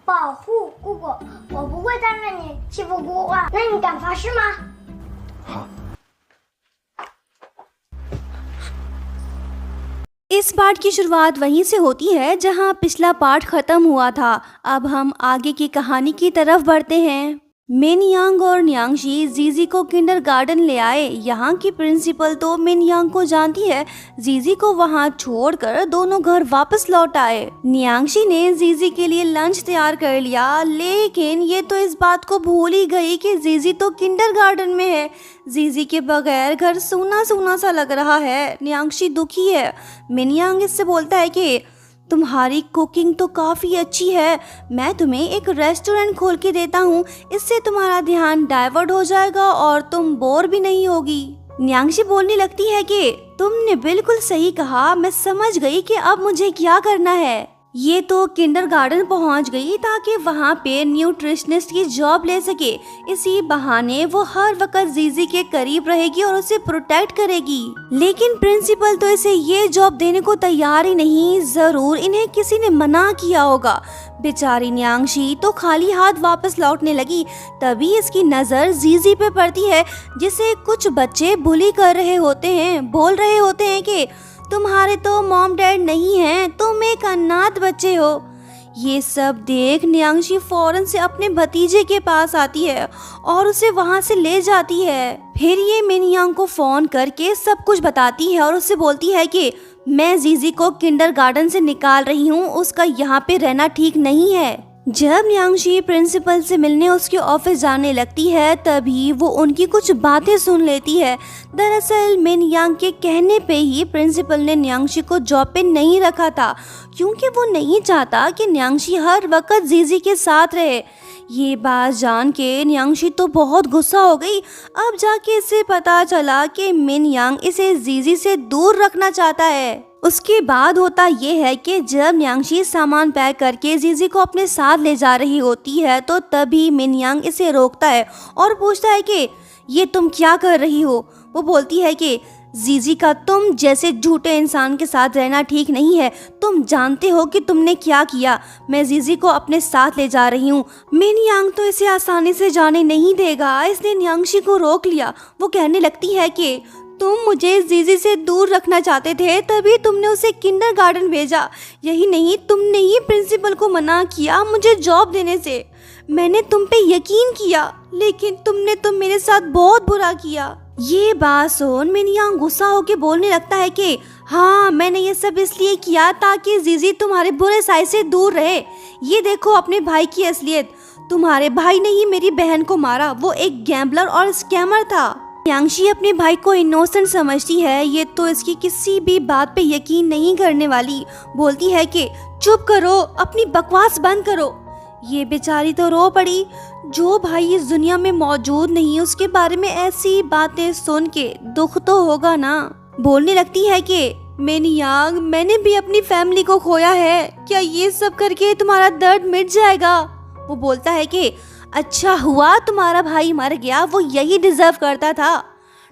保护姑姑，我不会再让你欺负姑姑了。那你敢发誓吗？好。 इस पार्ट की शुरुआत वहीं से होती है जहां पिछला पार्ट खत्म हुआ था। अब हम आगे की कहानी की तरफ बढ़ते हैं। मिन यांग और न्यांगशी जीजी को किंडरगार्टन ले आए। यहाँ की प्रिंसिपल तो मिन यांग को जानती है। जीजी को वहाँ छोड़कर दोनों घर वापस लौट आए। न्यांगशी ने जीजी के लिए लंच तैयार कर लिया, लेकिन ये तो इस बात को भूल ही गई कि जीजी तो किंडरगार्टन में है। जीजी के बगैर घर सूना सूना सा लग रहा है। न्यांगशी दुखी है। मिन यांग इससे बोलता है कि तुम्हारी कुकिंग तो काफ़ी अच्छी है, मैं तुम्हें एक रेस्टोरेंट खोल के देता हूँ, इससे तुम्हारा ध्यान डाइवर्ट हो जाएगा और तुम बोर भी नहीं होगी। न्यांगशी बोलने लगती है कि तुमने बिल्कुल सही कहा, मैं समझ गई कि अब मुझे क्या करना है। ये तो किंडरगार्टन पहुंच गई ताकि वहाँ पे न्यूट्रिशनिस्ट की जॉब ले सके। इसी बहाने वो हर वक्त जीजी के करीब रहेगी और उसे प्रोटेक्ट करेगी। लेकिन प्रिंसिपल तो इसे ये जॉब देने को तैयार ही नहीं। जरूर इन्हें किसी ने मना किया होगा। बेचारी न्यांगशी तो खाली हाथ वापस लौटने लगी। तभी इसकी नजर जीजी पे पड़ती है, जिसे कुछ बच्चे बुली कर रहे होते हैं। बोल रहे होते हैं कि तुम्हारे तो मॉम डैड नहीं हैं, तुम एक अनाथ बच्चे हो। ये सब देख न्यांगशी फौरन से अपने भतीजे के पास आती है और उसे वहाँ से ले जाती है। फिर ये मिन यांग को फोन करके सब कुछ बताती है और उससे बोलती है कि मैं जीजी को किंडरगार्टन से निकाल रही हूँ, उसका यहाँ पे रहना ठीक नहीं है। जब न्यांगशी प्रिंसिपल से मिलने उसके ऑफिस जाने लगती है, तभी वो उनकी कुछ बातें सुन लेती है। दरअसल मिन यांग के कहने पे ही प्रिंसिपल ने न्यांगशी को जॉब पे नहीं रखा था, क्योंकि वो नहीं चाहता कि न्यांगशी हर वक्त जीजी के साथ रहे। ये बात जान के न्यांगशी तो बहुत गुस्सा हो गई। अब जाके इसे पता चला कि मिन यांग इसे जीजी से दूर रखना चाहता है। उसके बाद होता ये है कि जब न्यांगशी सामान पैक करके जीजी को अपने साथ ले जा रही होती है, तो तभी मिन यांग इसे रोकता है और पूछता है कि ये तुम क्या कर रही हो। वो बोलती है कि जीजी का तुम जैसे झूठे इंसान के साथ रहना ठीक नहीं है। तुम जानते हो कि तुमने क्या किया। मैं जीजी को अपने साथ ले जा रही हूँ। मिन यांग तो इसे आसानी से जाने नहीं देगा। इसने न्यांगशी को रोक लिया। वो कहने लगती है कि तुम मुझे जीजी से दूर रखना चाहते थे, तभी तुमने उसे किंडरगार्टन भेजा। यही नहीं, तुमने ही प्रिंसिपल को मना किया मुझे जॉब देने से। मैंने तुम पे यकीन किया, लेकिन तुमने तो मेरे साथ बहुत बुरा किया। ये बात सुन मिन यांग गुस्सा होके बोलने लगता है कि हाँ, मैंने ये सब इसलिए किया ताकि जीजी तुम्हारे बुरे साइड से दूर रहे। ये देखो अपने भाई की असलियत। तुम्हारे भाई ने ही मेरी बहन को मारा। वो एक गैम्बलर और स्कैमर था। न्यांगशी अपने भाई को इनोसेंट समझती है। ये तो इसकी किसी भी बात पे यकीन नहीं करने वाली। बोलती है कि चुप करो, अपनी बकवास बंद करो। ये बेचारी तो रो पड़ी। जो भाई इस दुनिया में मौजूद नहीं, उसके बारे में ऐसी बातें सुन के दुख तो होगा ना। बोलने लगती है कि मिन यांग, मैंने भी अपनी फैमिली को खोया है। क्या ये सब करके तुम्हारा दर्द मिट जाएगा? वो बोलता है कि अच्छा हुआ तुम्हारा भाई मर गया, वो यही डिजर्व करता था।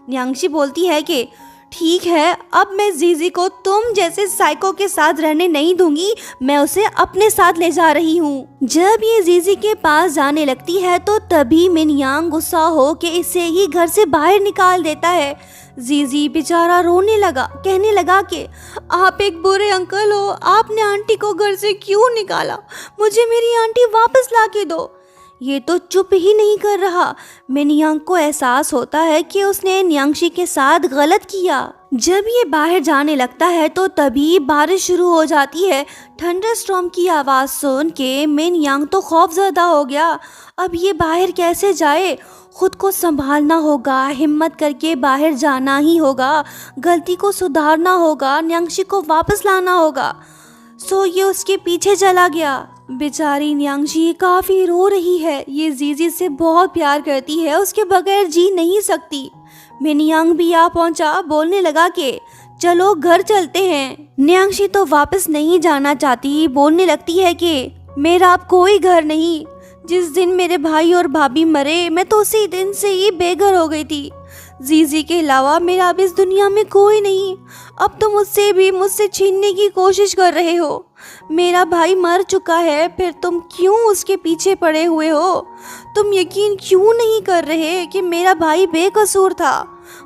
न्यांगशी बोलती है कि ठीक है, अब मैं जीजी को तुम जैसे साइको के साथ रहने नहीं दूंगी। मैं उसे अपने साथ ले जा रही हूँ। जब ये जीजी के पास जाने लगती है, तो तभी मिन यांग गुस्सा हो के इसे ही घर से बाहर निकाल देता है। जीजी बेचारा रोने लगा, कहने लगा कि आप एक बुरे अंकल हो। आपने आंटी को घर से क्यों निकाला? मुझे मेरी आंटी वापस ला के दो। ये तो चुप ही नहीं कर रहा। मिन यांग को एहसास होता है कि उसने न्यांगशी के साथ गलत किया। जब ये बाहर जाने लगता है, तो तभी बारिश शुरू हो जाती है। थंडरस्टॉर्म की आवाज़ सुन के मिन यांग तो खौफजदा हो गया। अब ये बाहर कैसे जाए? खुद को संभालना होगा, हिम्मत करके बाहर जाना ही होगा। गलती को सुधारना होगा, न्यांगशी को वापस लाना होगा। सो ये उसके पीछे चला गया। बेचारी न्यांगशी काफ़ी रो रही है। ये जीजी से बहुत प्यार करती है, उसके बगैर जी नहीं सकती। मिन यांग भी आ पहुंचा। बोलने लगा कि चलो घर चलते हैं। न्यांगशी तो वापस नहीं जाना चाहती। बोलने लगती है कि मेरा अब कोई घर नहीं। जिस दिन मेरे भाई और भाभी मरे, मैं तो उसी दिन से ही बेघर हो गई थी। जीजी के अलावा मेरा अब इस दुनिया में कोई नहीं। अब तुम मुझसे छीनने की कोशिश कर रहे हो। मेरा भाई मर चुका है, फिर तुम क्यों उसके पीछे पड़े हुए हो? तुम यकीन क्यों नहीं कर रहे कि मेरा भाई बेकसूर था?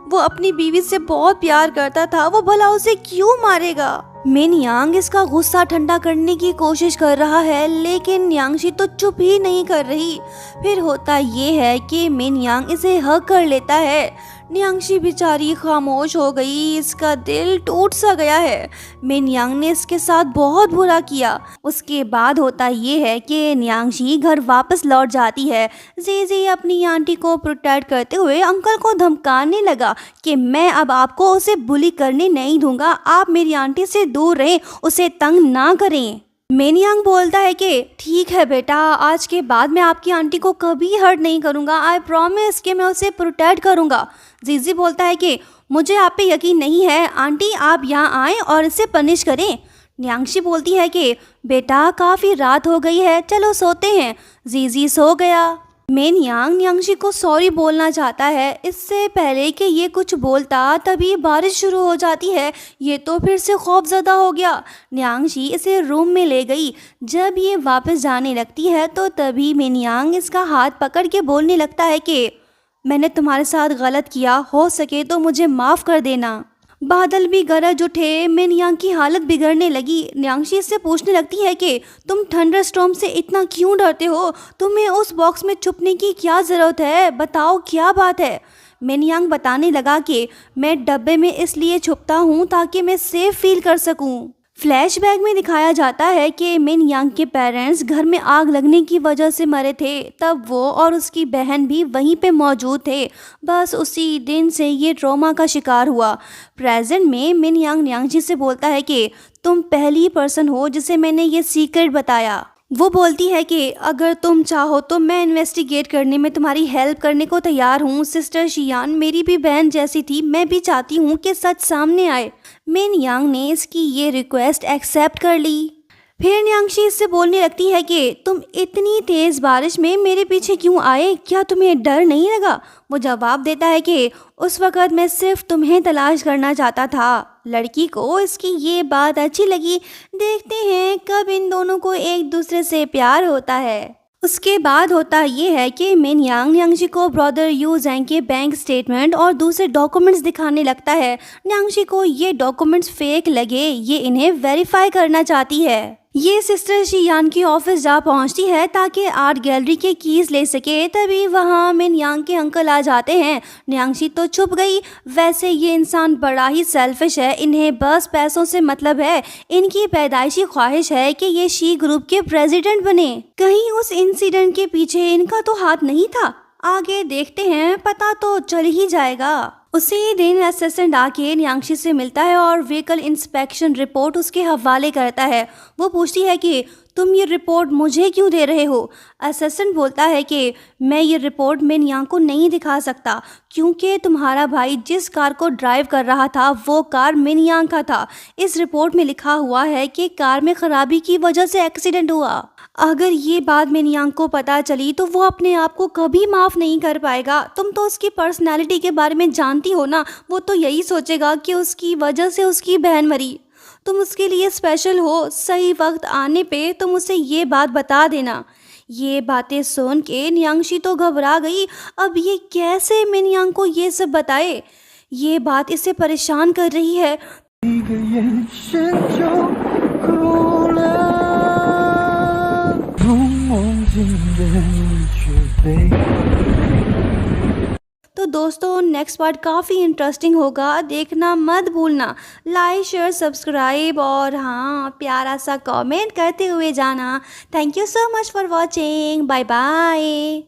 वो अपनी बीवी से बहुत प्यार करता था, वो भला उसे क्यों मारेगा? मिन यांग इसका गुस्सा ठंडा करने की कोशिश कर रहा है, लेकिन न्यांगशी तो चुप ही नहीं कर रही। फिर होता ये है कि मिन यांग इसे हग कर लेता है। न्यांगशी बेचारी खामोश हो गई, इसका दिल टूट सा गया है। मिन यांग ने इसके साथ बहुत बुरा किया। उसके बाद होता ये है कि न्यांगशी घर वापस लौट जाती है। जीजी अपनी आंटी को प्रोटेक्ट करते हुए अंकल को धमकाने लगा कि मैं अब आपको उसे बुली करने नहीं दूंगा, आप मेरी आंटी से दूर रहें, उसे तंग ना करें। मिन यांग बोलता है कि ठीक है बेटा, आज के बाद मैं आपकी आंटी को कभी हर्ट नहीं करूंगा, आई प्रॉमिस कि मैं उसे प्रोटेक्ट करूंगा। जीजी बोलता है कि मुझे आप पे यकीन नहीं है, आंटी आप यहाँ आएं और इसे पनिश करें। न्यांगशी बोलती है कि बेटा काफ़ी रात हो गई है, चलो सोते हैं। जीजी सो गया। मिन यांग न्यांगशी को सॉरी बोलना चाहता है। इससे पहले कि ये कुछ बोलता तभी बारिश शुरू हो जाती है। ये तो फिर से खौफजदा हो गया। न्यांगशी इसे रूम में ले गई। जब ये वापस जाने लगती है तो तभी मिन यांग इसका हाथ पकड़ के बोलने लगता है कि मैंने तुम्हारे साथ गलत किया, हो सके तो मुझे माफ़ कर देना। बादल भी गरज उठे। मिन यांग की हालत बिगड़ने लगी। न्यांगशी इससे पूछने लगती है कि तुम थंडरस्टॉर्म से इतना क्यों डरते हो? तुम्हें उस बॉक्स में छुपने की क्या ज़रूरत है? बताओ क्या बात है? मिन यांग बताने लगा कि मैं डब्बे में इसलिए छुपता हूँ ताकि मैं सेफ फील कर सकूँ। फ्लैशबैक में दिखाया जाता है कि मिन यांग के पेरेंट्स घर में आग लगने की वजह से मरे थे। तब वो और उसकी बहन भी वहीं पे मौजूद थे। बस उसी दिन से ये ट्रॉमा का शिकार हुआ। प्रेजेंट में मिन यांग न्यांगशी से बोलता है कि तुम पहली पर्सन हो जिसे मैंने ये सीक्रेट बताया। वो बोलती है कि अगर तुम चाहो तो मैं इन्वेस्टिगेट करने में तुम्हारी हेल्प करने को तैयार हूँ। सिस्टर शियान मेरी भी बहन जैसी थी, मैं भी चाहती हूँ कि सच सामने आए। मिन यांग ने इसकी ये रिक्वेस्ट एक्सेप्ट कर ली। फिर न्यांगशी इससे बोलने लगती है कि तुम इतनी तेज़ बारिश में मेरे पीछे क्यों आए? क्या तुम्हें डर नहीं लगा? वो जवाब देता है कि उस वक़्त मैं सिर्फ तुम्हें तलाश करना चाहता था। लड़की को इसकी ये बात अच्छी लगी। देखते हैं कब इन दोनों को एक दूसरे से प्यार होता है। उसके बाद होता ये है कि मिन यांग न्यांगशी को ब्रदर यू जैंग के बैंक स्टेटमेंट और दूसरे डॉक्यूमेंट्स दिखाने लगता है। न्यांगशी को ये डॉक्यूमेंट्स फेक लगे, ये इन्हें वेरीफाई करना चाहती है। ये सिस्टर शियान की ऑफिस जा पहुंचती है ताकि आर्ट गैलरी के कीज ले सके। तभी वहाँ मिन यांग के अंकल आ जाते हैं। न्यांगशी तो छुप गई। वैसे ये इंसान बड़ा ही सेल्फिश है, इन्हें बस पैसों से मतलब है। इनकी पैदाइशी ख्वाहिश है कि ये शी ग्रुप के प्रेसिडेंट बने। कहीं उस इंसिडेंट के पीछे इनका तो हाथ नहीं था? आगे देखते हैं, पता तो चल ही जाएगा। उसी दिन असिस्टेंट आके न्यांगशी से मिलता है और व्हीकल इंस्पेक्शन रिपोर्ट उसके हवाले करता है। वो पूछती है कि तुम ये रिपोर्ट मुझे क्यों दे रहे हो? असिस्टेंट बोलता है कि मैं ये रिपोर्ट मिन यांग को नहीं दिखा सकता क्योंकि तुम्हारा भाई जिस कार को ड्राइव कर रहा था वो कार मिन यांग का था। इस रिपोर्ट में लिखा हुआ है कि कार में खराबी की वजह से एक्सीडेंट हुआ। अगर ये बात मिन यांग को पता चली तो वो अपने आप को कभी माफ़ नहीं कर पाएगा। तुम तो उसकी पर्सनैलिटी के बारे में जानती हो ना, वो तो यही सोचेगा कि उसकी वजह से उसकी बहन मरी। तुम उसके लिए स्पेशल हो। सही वक्त आने पे तुम उसे ये बात बता देना। ये बातें सुन के न्यांगशी तो घबरा गई। अब ये कैसे मिन यांग को ये सब बताए? ये बात इसे परेशान कर रही है। तो दोस्तों नेक्स्ट पार्ट काफ़ी इंटरेस्टिंग होगा, देखना मत भूलना। लाइक शेयर सब्सक्राइब और हाँ प्यारा सा कमेंट करते हुए जाना। Thank you so much for watching. Bye bye.